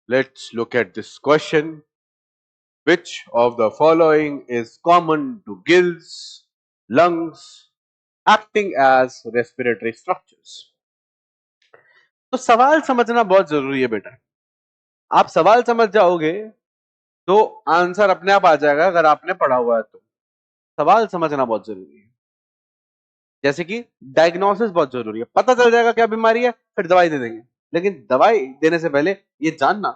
Let's look at this question. Which of the following is common to gills, lungs, acting as respiratory structures? तो सवाल समझना बहुत जरूरी है बेटा. आप सवाल समझ जाओगे तो आंसर अपने आप आ जाएगा अगर आपने पढ़ा हुआ है तो. सवाल समझना बहुत जरूरी है. जैसे कि डायग्नोसिस बहुत जरूरी है. पता चल जाएगा क्या बीमारी है, फिर दवाई दे देंगे. लेकिन दवाई देने से पहले ये जानना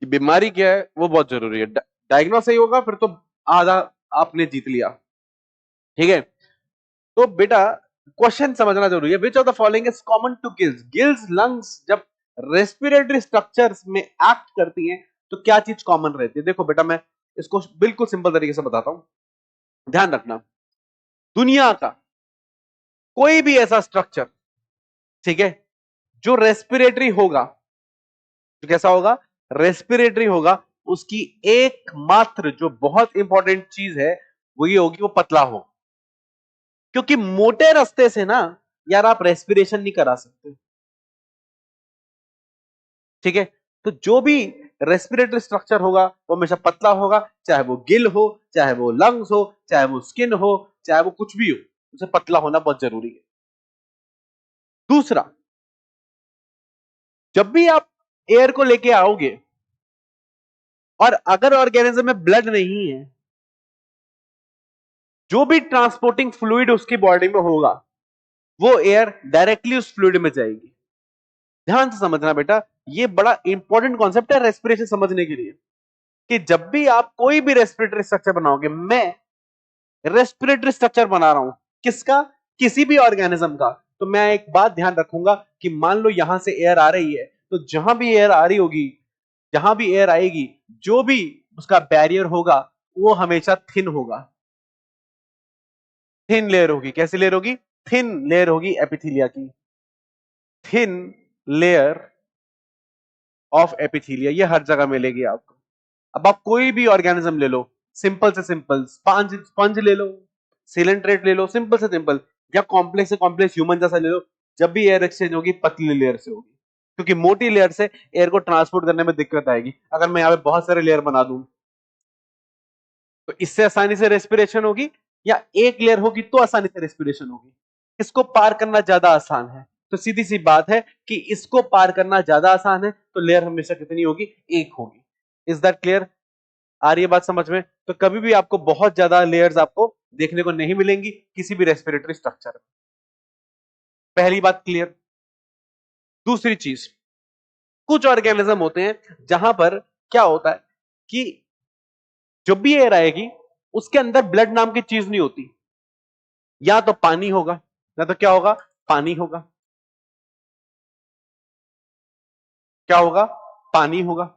कि बीमारी क्या है वो बहुत जरूरी है. डायग्नोस सही होगा फिर तो आधा आपने जीत लिया. ठीक है. तो बेटा क्वेश्चन समझना जरूरी है. Which of the following is common to gills. Gills lungs जब रेस्पिरेटरी स्ट्रक्चर्स में एक्ट करती हैं तो क्या चीज कॉमन रहती है. देखो बेटा मैं इसको बिल्कुल सिंपल तरीके से बताता हूं. ध्यान रखना, दुनिया का कोई भी ऐसा स्ट्रक्चर, ठीक है, जो रेस्पिरेटरी होगा, तो कैसा होगा, रेस्पिरेटरी होगा, उसकी एकमात्र जो बहुत इंपॉर्टेंट चीज है वो ये होगी, वो पतला हो. क्योंकि मोटे रास्ते से ना यार आप रेस्पिरेशन नहीं करा सकते. ठीक है. तो जो भी रेस्पिरेटरी स्ट्रक्चर होगा वो हमेशा पतला होगा, चाहे वो गिल हो, चाहे वो लंग्स हो, चाहे वो स्किन हो, चाहे वो कुछ भी हो, उसे पतला होना बहुत जरूरी है. दूसरा, जब भी आप एयर को लेके आओगे और अगर ऑर्गेनिज्म में ब्लड नहीं है, जो भी ट्रांसपोर्टिंग फ्लूइड उसकी बॉडी में होगा वो एयर डायरेक्टली उस फ्लूइड में जाएगी. ध्यान से समझना बेटा, ये बड़ा इंपॉर्टेंट कॉन्सेप्ट है रेस्पिरेशन समझने के लिए. कि जब भी आप कोई भी रेस्पिरेटरी स्ट्रक्चर बनाओगे, मैं रेस्पिरेटरी स्ट्रक्चर बना रहा हूं किसका, किसी भी ऑर्गेनिज्म का, तो मैं एक बात ध्यान रखूंगा कि मान लो यहां से एयर आ रही है, तो जहां भी एयर आ रही होगी, जहां भी एयर आएगी, जो भी उसका बैरियर होगा वो हमेशा थिन होगा. थिन लेयर होगी. कैसी लेयर होगी, थिन लेयर होगी एपिथीलिया की. थिन लेयर ऑफ एपिथीलिया ये हर जगह मिलेगी आपको. अब आप कोई भी ऑर्गेनिज्म ले लो, सिंपल से सिंपल स्पंज स्पंज ले लो, सिलेंट्रेट ले लो, सिंपल से सिंपल, या कॉम्प्लेक्स से कॉम्प्लेक्स ह्यूमन जैसा ले लो, जब भी एयर एक्सचेंज होगी पतली लेयर से होगी. क्योंकि मोटी लेयर से एयर को ट्रांसपोर्ट करने में दिक्कत आएगी. अगर मैं यहाँ पे बहुत सारे लेयर बना दूं तो इससे आसानी से रेस्पिरेशन होगी, या एक लेयर होगी तो आसानी से रेस्पिरेशन होगी. इसको पार करना ज्यादा आसान है. तो सीधी सी बात है कि इसको पार करना ज्यादा आसान है, तो लेयर हमेशा कितनी होगी, एक होगी. Is that clear. आ रही है बात समझ में. तो कभी भी आपको बहुत ज्यादा लेयर्स आपको देखने को नहीं मिलेंगी किसी भी रेस्पिरेटरी स्ट्रक्चर में. पहली बात क्लियर. दूसरी चीज, कुछ ऑर्गेनिज्म होते हैं जहां पर क्या होता है कि जब भी एयर आएगी उसके अंदर ब्लड नाम की चीज नहीं होती. या तो पानी होगा, या तो क्या होगा, पानी होगा. क्या होगा, पानी होगा.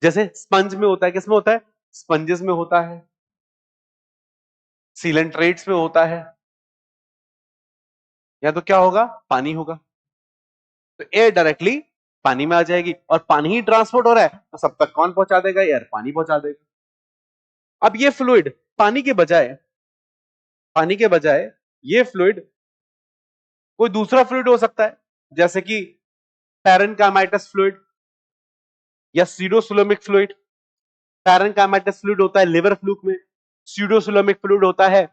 जैसे स्पंज में होता है. किसमें होता है, स्पंजेस में होता है, सिलेंट्रेट्स में होता है. या तो क्या होगा, पानी होगा. तो एयर डायरेक्टली पानी में आ जाएगी, और पानी ही ट्रांसपोर्ट हो रहा है तो सब तक कौन पहुंचा देगा, एयर पानी पहुंचा देगा. अब ये फ्लूइड पानी के बजाय ये फ्लूइड कोई दूसरा फ्लूइड हो सकता है. जैसे कि पैरेनकाइमाइटस फ्लूइड या सीडोसुलोमिक फ्लूइड. पैरेनकाइमाइटस फ्लूइड होता है लिवर फ्लूक में, सीडोसुलोमिक फ्लूइड होता है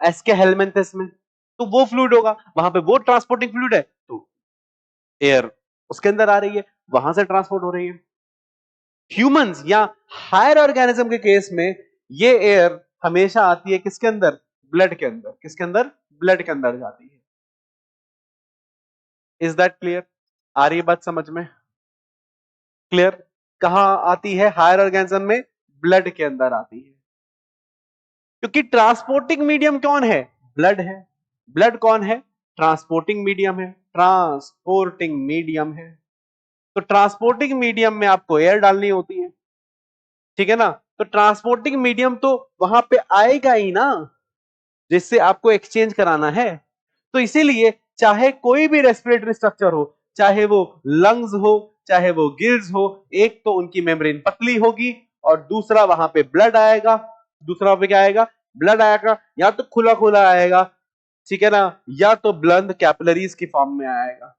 एस्के हेलमेंथस में. तो वो फ्लूइड होगा, वहां पे वो ट्रांसपोर्टिंग फ्लूइड है, तो एयर उसके अंदर आ रही है, वहां से ट्रांसपोर्ट हो रही है. ह्यूमंस या हायर ऑर्गेनिज्म के केस में ये एयर हमेशा आती है किसके अंदर, ब्लड के अंदर. किसके अंदर, ब्लड के अंदर जाती है. Is that clear. आ रही है बात समझ में. क्लियर. कहां आती है, हायर ऑर्गेनिज्म में ब्लड के अंदर आती है. क्योंकि ट्रांसपोर्टिंग मीडियम कौन है, ब्लड है. ब्लड कौन है, ट्रांसपोर्टिंग मीडियम है. ट्रांसपोर्टिंग मीडियम है. तो ट्रांसपोर्टिंग मीडियम में आपको एयर डालनी होती है. ठीक है ना. तो ट्रांसपोर्टिंग मीडियम तो वहां पे आएगा ही ना, जिससे आपको एक्सचेंज कराना है. तो इसीलिए चाहे कोई भी रेस्पिरेटरी स्ट्रक्चर हो, चाहे वो लंग्स हो, चाहे वो गिल्स हो, एक तो उनकी मेम्ब्रेन पतली होगी और दूसरा वहां पे ब्लड आएगा. दूसरा पे क्या आएगा, ब्लड आएगा. या तो खुला खुला आएगा, ठीक है ना, या तो बंद कैपिलरीज की फॉर्म में आएगा.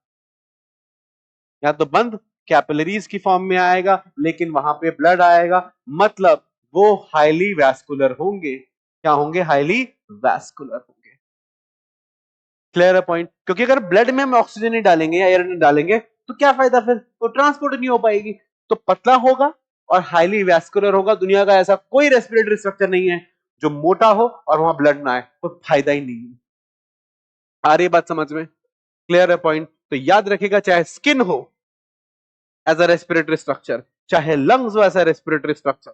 या तो बंद कैपिलरीज की फॉर्म में आएगा, लेकिन वहां पे ब्लड आएगा, मतलब वो हाईली वैस्कुलर होंगे। क्या होंगे? हाईली वैस्कुलर होंगे। क्लियर है पॉइंट? क्योंकि अगर ब्लड में हम ऑक्सीजन नहीं डालेंगे या एयर नहीं डालेंगे तो क्या फायदा, फिर तो ट्रांसपोर्ट नहीं हो पाएगी। तो पतला होगा और हाईली वैस्कुलर होगा। दुनिया का ऐसा कोई रेस्पिरेटरी स्ट्रक्चर नहीं है जो मोटा हो और वहां ब्लड ना आए, कोई फायदा ही नहीं है। आ रही बात समझ में? क्लियर है पॉइंट? तो याद रखिएगा, चाहे स्किन हो एज अ रेस्पिरेटरी स्ट्रक्चर, चाहे लंग्स हो एज अ रेस्पिरेटरी स्ट्रक्चर,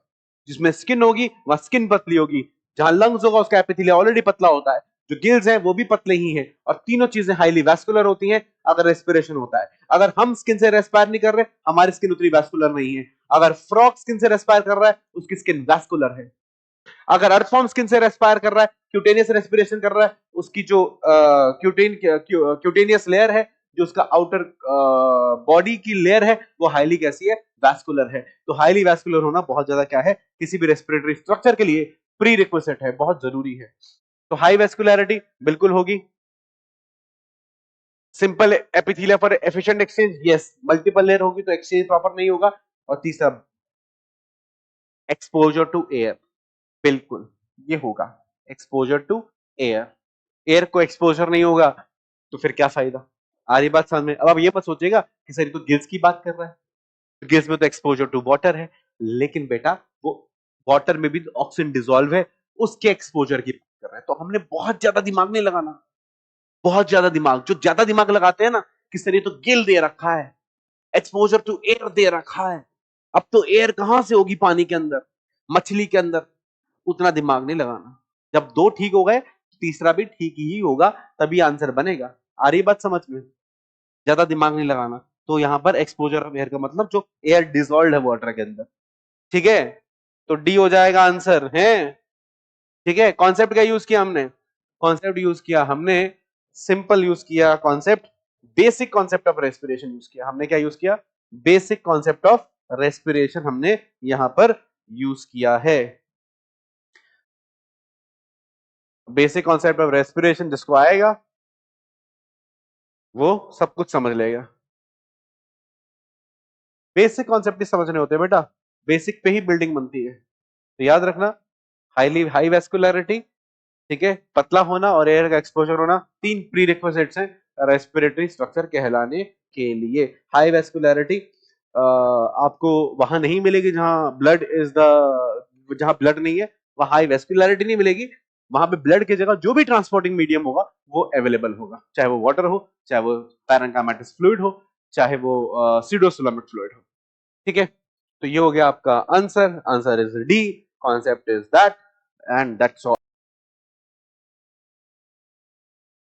जिसमें स्किन होगी वहां स्किन पतली होगी, जहां लंग्स होगा उसका एपिथेलिया ऑलरेडी पतला होता है, जो गिल्स हैं वो भी पतले ही हैं, और तीनों चीजें हाईली वैस्कुलर होती हैं अगर रेस्पिरेशन होता है। अगर हम स्किन से रेस्पायर नहीं कर रहे, हमारी स्किन उतनी वैस्कुलर नहीं है। अगर फ्रॉग स्किन से रेस्पायर कर रहा है, उसकी स्किन वैस्कुलर है। अगर अर्थफॉर्म स्किन से रेस्पायर कर रहा है, क्यूटेनियस रेस्पिरेशन कर रहा है, उसकी जो क्यूटेनियस लेयर है, जो उसका आउटर बॉडी की लेयर है, वो हाईली कैसी है? वैस्कुलर है। तो हाईली वैस्कुलर होना बहुत ज्यादा क्या है, किसी भी रेस्पिरेटरी स्ट्रक्चर के लिए प्री रिक्विजिट है, बहुत जरूरी है। तो हाई वैस्कुलरिटी बिल्कुल होगी। Simple epithelia for efficient exchange, yes. Multiple layer होगी तो एक्सचेंज प्रॉपर नहीं होगा। और तीसरा, एक्सपोजर टू एयर, बिल्कुल ये होगा, एक्सपोजर टू एयर। एयर को एक्सपोजर नहीं होगा तो फिर क्या फायदा? आ रही बात समझ में? अब आप ये मत सोचिएगा कि सर तो गिल्स की बात कर रहा है, गिल्स में तो एक्सपोजर टू वाटर है, लेकिन बेटा वो वाटर में भी ऑक्सीजन डिसॉल्व है, उसके एक्सपोजर की बात कर रहे हैं। तो हमने बहुत ज्यादा दिमाग नहीं लगाना, बहुत ज्यादा दिमाग, जो ज्यादा दिमाग लगाते हैं ना कि सर ये तो गिल दे रखा है, एक्सपोजर टू एयर दे रखा है, अब तो एयर कहां से होगी पानी के अंदर, मछली के अंदर, उतना दिमाग नहीं लगाना। जब दो ठीक हो गए तीसरा भी ठीक ही होगा, तभी आंसर बनेगा। आ रही बात समझ में? ज्यादा दिमाग नहीं लगाना। तो यहां पर एक्सपोजर ऑफ एयर का मतलब जो एयर डिजॉल्व है वाटर के अंदर, ठीक है? तो डी हो जाएगा आंसर है। ठीक है, कॉन्सेप्ट का यूज किया हमने, कॉन्सेप्ट यूज किया हमने, सिंपल यूज किया concept, basic concept of respiration use किया हमने। क्या यूज किया? बेसिक कॉन्सेप्ट ऑफ रेस्पिरेशन हमने यहां पर यूज किया है। बेसिक कॉन्सेप्ट ऑफ रेस्पिरेशन जिसको आएगा वो सब कुछ समझ लेगा। बेसिक कॉन्सेप्ट ही समझने होते हैं बेटा, बेसिक पे ही बिल्डिंग बनती है। तो याद रखना, हाईली हाई वेस्कुलरिटी, ठीक है, पतला होना और एयर का एक्सपोजर होना, तीन प्री रिक्विजिट्स हैं रेस्पिरेटरी स्ट्रक्चर कहलाने के लिए। हाई वेस्कुलरिटी आपको वहां नहीं मिलेगी जहां ब्लड इज द, जहां ब्लड नहीं है वहां हाई वेस्कुलरिटी नहीं मिलेगी। वहां पे ब्लड की जगह जो भी ट्रांसपोर्टिंग मीडियम होगा वो अवेलेबल होगा, चाहे वो वाटर हो, चाहे वो पैरेन्काइमेटस फ्लूइड हो, चाहे वो सीडोसोलमिक फ्लूइड हो। ठीक है, तो ये हो गया आपका answer. Answer is D, concept is that, and that's all.